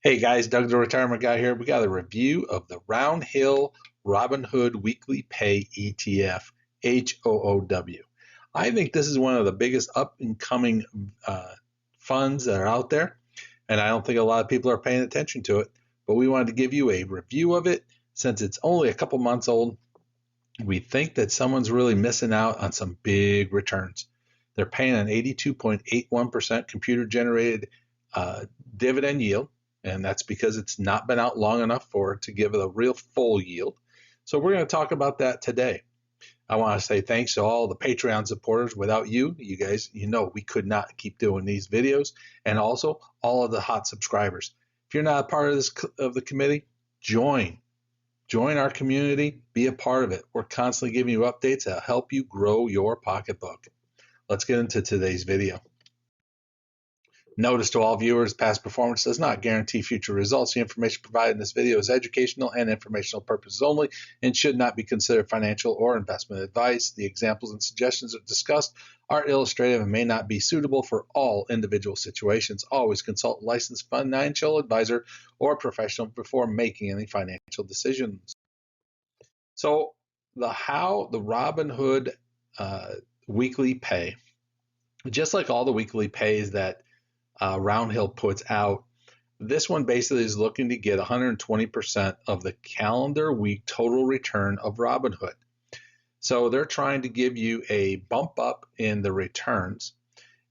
Hey guys, Doug the Retirement Guy here. We got a review of the Roundhill Robinhood Weekly Pay ETF, HOOW. I think this is one of the biggest up and coming funds that are out there, and I don't think a lot of people are paying attention to it, but we wanted to give you a review of it since it's only a couple months old. We think that someone's really missing out on some big returns. They're paying an 82.81% computer generated dividend yield, and that's because it's not been out long enough for it to give it a real full yield. So we're going to talk about that today. I want to say thanks to all the Patreon supporters. Without you guys, we could not keep doing these videos, and also all of the hot subscribers. If you're not a part of the committee, join our community, be a part of it. We're constantly giving you updates that help you grow your pocketbook. Let's get into today's video. Notice to all viewers, past performance does not guarantee future results. The information provided in this video is educational and informational purposes only and should not be considered financial or investment advice. The examples and suggestions discussed are illustrative and may not be suitable for all individual situations. Always consult a licensed financial advisor or professional before making any financial decisions. So the Robinhood weekly pay, just like all the weekly pays that Roundhill puts out, this one basically is looking to get 120% of the calendar week total return of Robinhood. So they're trying to give you a bump up in the returns.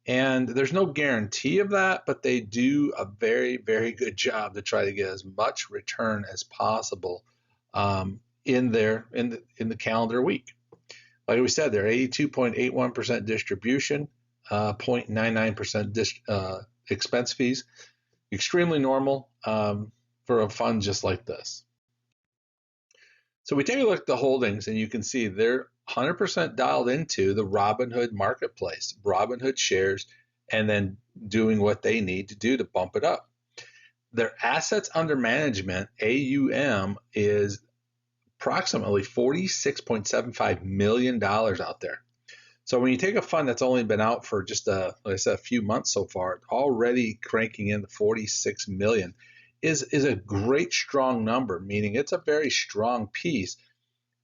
And there's no guarantee of that, but they do a very, very good job to try to get as much return as possible in the calendar week. Like we said, they're 82.81% distribution, 0.99% expense fees. Extremely normal for a fund just like this. So we take a look at the holdings, and you can see they're 100% dialed into the Robinhood marketplace, Robinhood shares, and then doing what they need to do to bump it up. Their assets under management, AUM, is approximately $46.75 million out there. So when you take a fund that's only been out for just like I said, a few months so far, already cranking in the 46 million is a great strong number, meaning it's a very strong piece.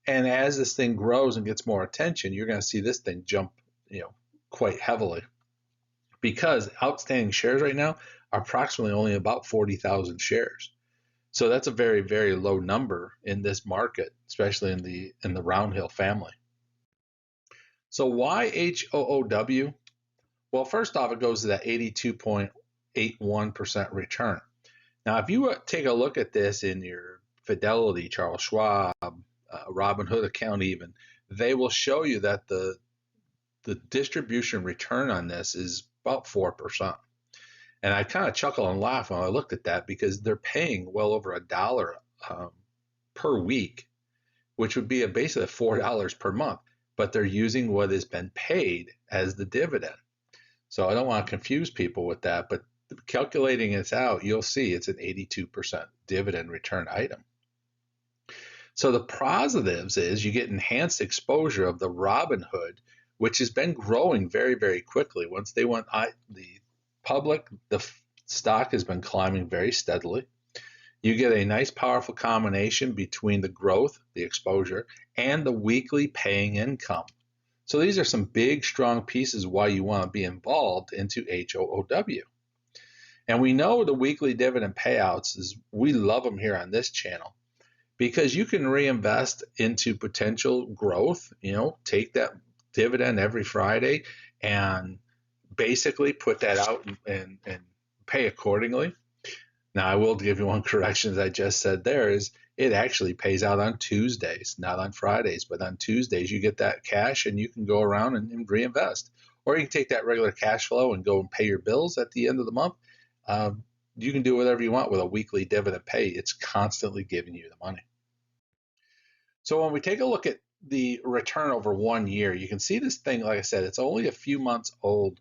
And as this thing grows and gets more attention, you're going to see this thing jump, quite heavily, because outstanding shares right now are approximately only about 40,000 shares. So that's a very, very low number in this market, especially in the Roundhill family. So why HOOW? Well, first off, it goes to that 82.81% return. Now, if you take a look at this in your Fidelity, Charles Schwab, Robinhood account even, they will show you that the distribution return on this is about 4%. And I kind of chuckle and laugh when I looked at that, because they're paying well over $1 per week, which would be basically $4 per month, but they're using what has been paid as the dividend. So I don't want to confuse people with that, but calculating this out, you'll see it's an 82% dividend return item. So the positives is you get enhanced exposure of the Robinhood, which has been growing very, very quickly. Once they went public, the stock has been climbing very steadily. You get a nice, powerful combination between the growth, the exposure, and the weekly paying income. So these are some big, strong pieces why you want to be involved into HOOW. And we know the weekly dividend payouts we love them here on this channel, because you can reinvest into potential growth. Take that dividend every Friday and basically put that out and pay accordingly. Now, I will give you one correction, as I just said there, is it actually pays out on Tuesdays, not on Fridays, but on Tuesdays you get that cash and you can go around and reinvest. Or you can take that regular cash flow and go and pay your bills at the end of the month. You can do whatever you want with a weekly dividend pay. It's constantly giving you the money. So when we take a look at the return over 1 year, you can see this thing, like I said, it's only a few months old.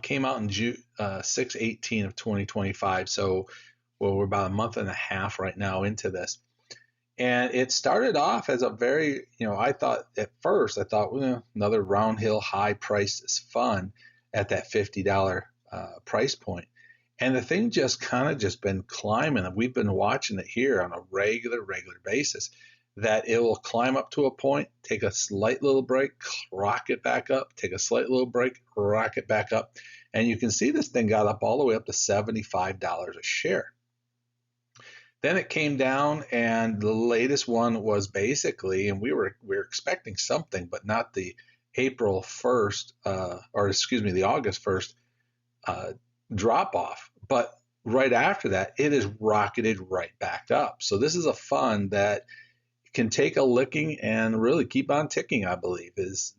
Came out in June 6/18 of 2025. So, we're about a month and a half right now into this. And it started off as a very, I thought another Roundhill high priced fund at that $50 price point. And the thing just kind of just been climbing, and we've been watching it here on a regular basis, that it will climb up to a point, take a slight little break, rocket back up, take a slight little break, rocket back up. And you can see this thing got up all the way up to $75 a share. Then it came down, and the latest one was basically, and we were expecting something, but not the April 1st, the August 1st drop off. But right after that, it is rocketed right back up. So this is a fund that can take a licking and really keep on ticking, I believe, is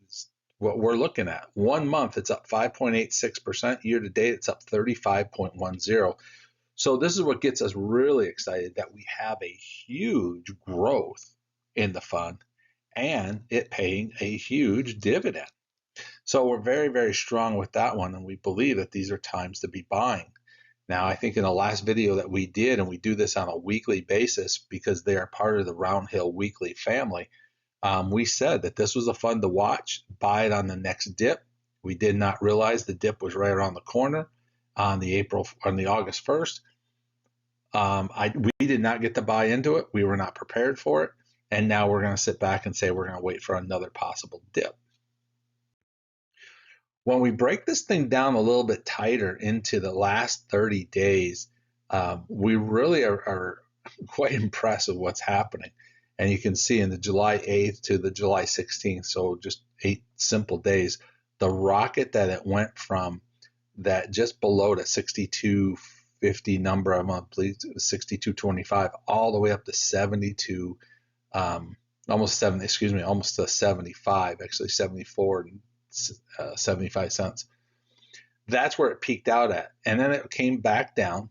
what we're looking at. 1 month, it's up 5.86%. Year to date, it's up 35.10. So this is what gets us really excited, that we have a huge growth in the fund and it paying a huge dividend. So we're very strong with that one, and we believe that these are times to be buying. Now, I think in the last video that we did, and we do this on a weekly basis because they are part of the Roundhill Weekly family, we said that this was a fund to watch, buy it on the next dip. We did not realize the dip was right around the corner on the August 1st. We did not get to buy into it. We were not prepared for it. And now we're going to sit back and say we're going to wait for another possible dip. When we break this thing down a little bit tighter into the last 30 days, we really are quite impressed with what's happening. And you can see in the July 8th to the July 16th, so just 8 simple days, the rocket that it went from that just below that 6250 number, I believe it was 6225, all the way up to 72, almost to 75, actually 74 and 75 cents. That's where it peaked out at. And then it came back down.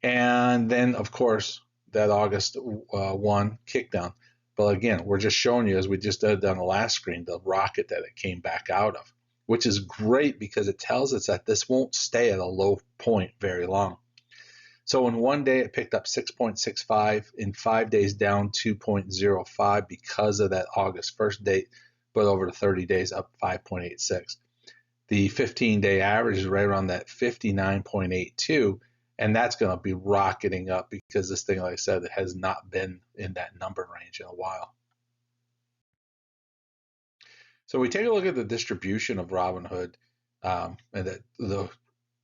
And then, of course, that August 1 kick down. But again, we're just showing you, as we just did on the last screen, the rocket that it came back out of, which is great because it tells us that this won't stay at a low point very long. So in 1 day, it picked up 6.65. In 5 days, down 2.05 because of that August 1st date, but over the 30 days, up 5.86. The 15-day average is right around that 59.82, and that's going to be rocketing up because this thing, like I said, it has not been in that number range in a while. So we take a look at the distribution of Robinhood, and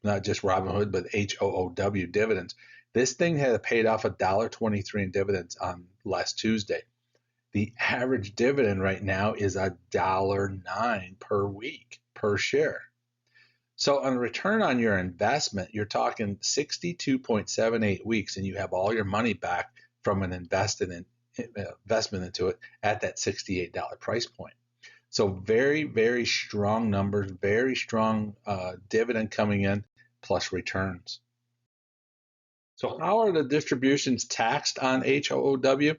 not just Robinhood, but HOOW dividends. This thing had paid off $1.23 in dividends on last Tuesday. The average dividend right now is $1.09 per week per share. So on return on your investment, you're talking 62.78 weeks, and you have all your money back from an investment into it at that $68 price point. So very strong numbers, very strong dividend coming in, plus returns. So how are the distributions taxed on HOOW?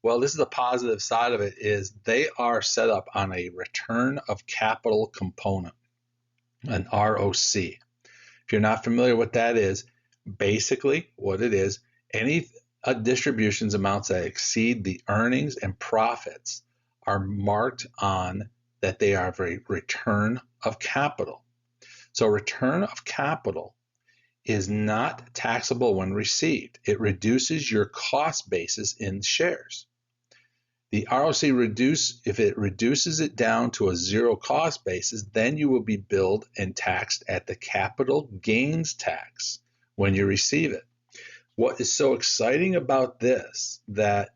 Well, this is the positive side of it, is they are set up on a return of capital component, an ROC. If you're not familiar with what that is, basically what it is, any distributions amounts that exceed the earnings and profits are marked on that they are a return of capital. So return of capital is not taxable when received. It reduces your cost basis in shares. The ROC if it reduces it down to a zero cost basis, then you will be billed and taxed at the capital gains tax when you receive it. What is so exciting about this, that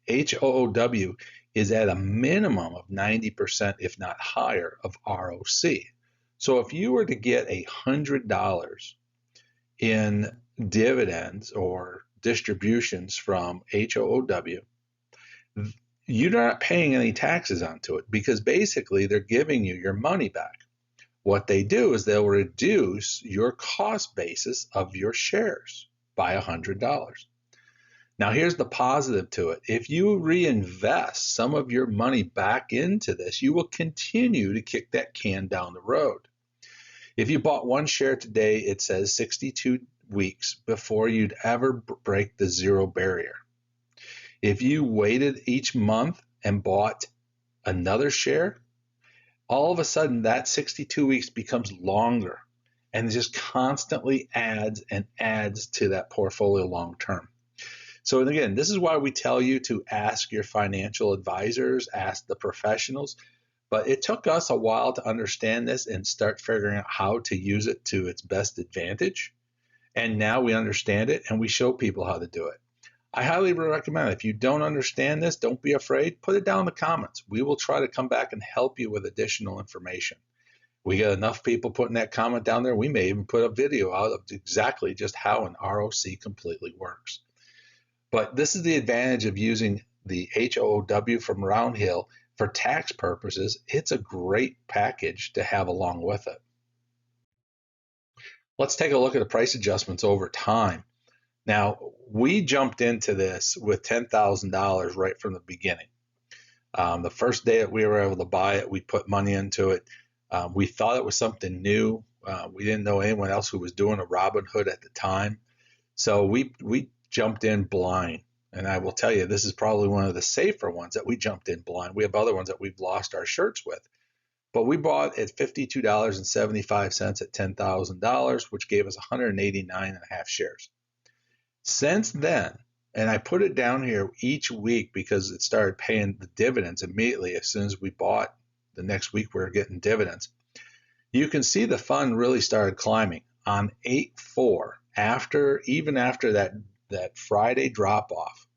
HOOW is at a minimum of 90%, if not higher, of ROC. So if you were to get $100 in dividends or distributions from HOOW, you're not paying any taxes onto it because basically they're giving you your money back. What they do is they'll reduce your cost basis of your shares by $100. Now here's the positive to it. If you reinvest some of your money back into this, you will continue to kick that can down the road. If you bought one share today, it says 62 weeks before you'd ever break the zero barrier. If you waited each month and bought another share, all of a sudden that 62 weeks becomes longer. and it just constantly adds and adds to that portfolio long term. So again, this is why we tell you to ask your financial advisors, ask the professionals. But it took us a while to understand this and start figuring out how to use it to its best advantage. And now we understand it and we show people how to do it. I highly recommend it. If you don't understand this, don't be afraid. Put it down in the comments. We will try to come back and help you with additional information. We get enough people putting that comment down there, we may even put a video out of exactly just how an ROC completely works. But this is the advantage of using the HOOW from Roundhill for tax purposes. It's a great package to have along with it. Let's take a look at the price adjustments over time. Now, we jumped into this with $10,000 right from the beginning. The first day that we were able to buy it, we put money into it. We thought it was something new. We didn't know anyone else who was doing a Robinhood at the time. So we jumped in blind. And I will tell you, this is probably one of the safer ones that we jumped in blind. We have other ones that we've lost our shirts with. But we bought at $52.75 at $10,000, which gave us 189.5 shares. Since then, and I put it down here each week because it started paying the dividends immediately as soon as we bought. The next week we were getting dividends. You can see the fund really started climbing on 8/4. Even after that Friday drop off,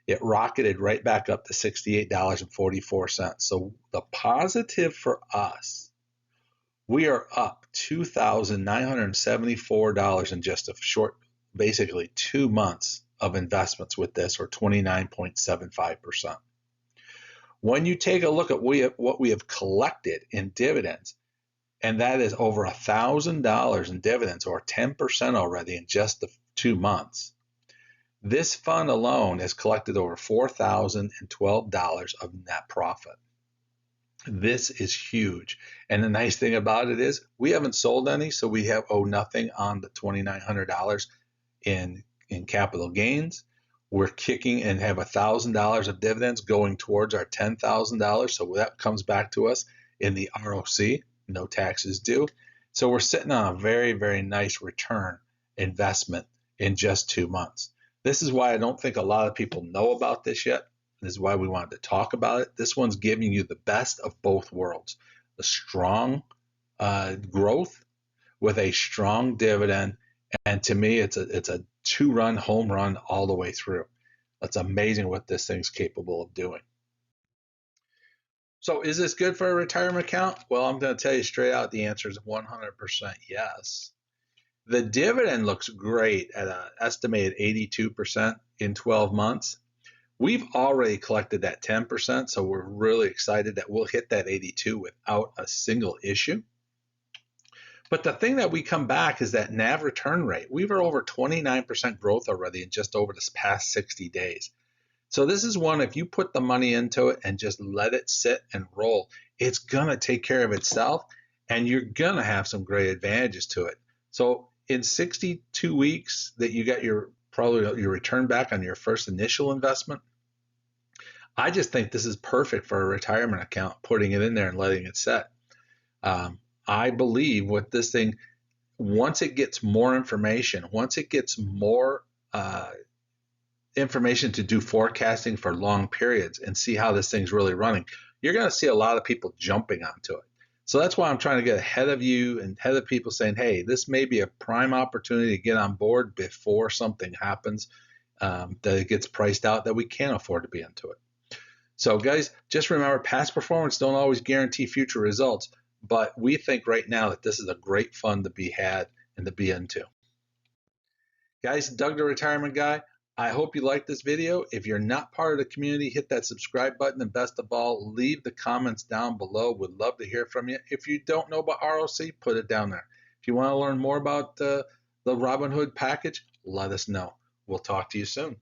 it rocketed right back up to $68.44. So the positive for us, we are up $2,974 in just a short, basically 2 months of investments with this, or 29.75%. When you take a look at what we have collected in dividends, and that is over $1,000 in dividends, or 10% already in just the 2 months. This fund alone has collected over $4,012 of net profit. This is huge. And the nice thing about it is we haven't sold any, so we owe nothing on the $2,900 in capital gains. We're kicking and have $1,000 of dividends going towards our $10,000. So that comes back to us in the ROC, no taxes due. So we're sitting on a very, very nice return investment in just 2 months. This is why I don't think a lot of people know about this yet. This is why we wanted to talk about it. This one's giving you the best of both worlds. The strong growth with a strong dividend. And to me, it's a 2-run home run all the way through. That's amazing what this thing's capable of doing. So is this good for a retirement account? Well, I'm going to tell you straight out, the answer is 100% yes. The dividend looks great at an estimated 82% in 12 months. We've already collected that 10%, so we're really excited that we'll hit that 82 without a single issue. But the thing that we come back is that NAV return rate. We were over 29% growth already in just over this past 60 days. So this is one, if you put the money into it and just let it sit and roll, it's going to take care of itself, and you're going to have some great advantages to it. So in 62 weeks that you got probably your return back on your first initial investment, I just think this is perfect for a retirement account, putting it in there and letting it set. I believe with this thing, once it gets more information, once it gets more information to do forecasting for long periods and see how this thing's really running, you're going to see a lot of people jumping onto it. So that's why I'm trying to get ahead of you and ahead of people saying, hey, this may be a prime opportunity to get on board before something happens that it gets priced out that we can't afford to be into it. So guys, just remember, past performance don't always guarantee future results, but we think right now that this is a great fund to be had and to be into. Guys, Doug the Retirement Guy, I hope you liked this video. If you're not part of the community, hit that subscribe button, and best of all, leave the comments down below. We'd love to hear from you. If you don't know about ROC, put it down there. If you want to learn more about the Robinhood package, let us know. We'll talk to you soon.